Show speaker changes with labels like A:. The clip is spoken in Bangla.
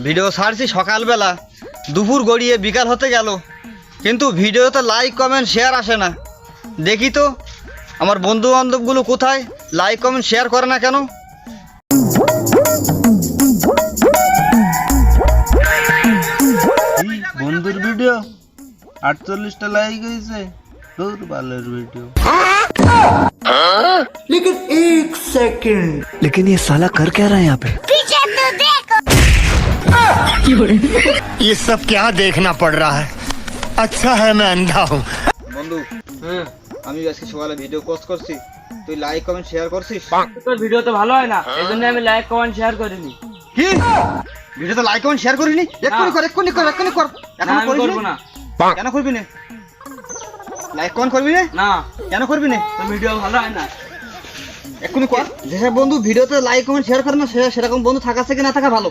A: ভিডিও ছাড়ছি সকালবেলা, দুপুর গড়িয়ে বিকাল হতে গেল, কিন্তু ভিডিওতে লাইক কমেন্ট শেয়ার আসে না। দেখি তো আমার বন্ধু বান্ধবগুলো কোথায়, লাইক কমেন্ট শেয়ার করে না কেন?
B: বন্ধুর ভিডিও 48টা লাইক হয়েছে, তোর বালের ভিডিও।
C: लेकिन ये साला कर क्या रहा है यहाँ पे?
D: ये सब क्या देखना पड़ रहा है? अच्छा है मैं अंधा हूँ।
A: বন্ধু, আমি আজকে সকালে ভিডিও পোস্ট করছি, তুই লাইক কমেন্ট শেয়ার করছিস?
E: তোর ভিডিও তো ভালো হয় না, এই জন্য আমি লাইক কমেন্ট শেয়ার করিনি।
A: কি ভিডিওতে লাইক কমেন্ট শেয়ার করিনি? এক্ষুনি কর, এক্ষুনি কর, এক্ষুনি কর।
E: না, আমি করবো না।
A: কেন করবি না? লাইক কমেন্ট করবি না?
E: না,
A: কেন করবি না?
E: তোর ভিডিও ভালো হয় না।
A: এক্ষুনি কর। যেসব বন্ধু ভিডিওতে লাইক কমেন্ট শেয়ার করে না, সেরকম বন্ধু থাকা থেকে না থাকা ভালো।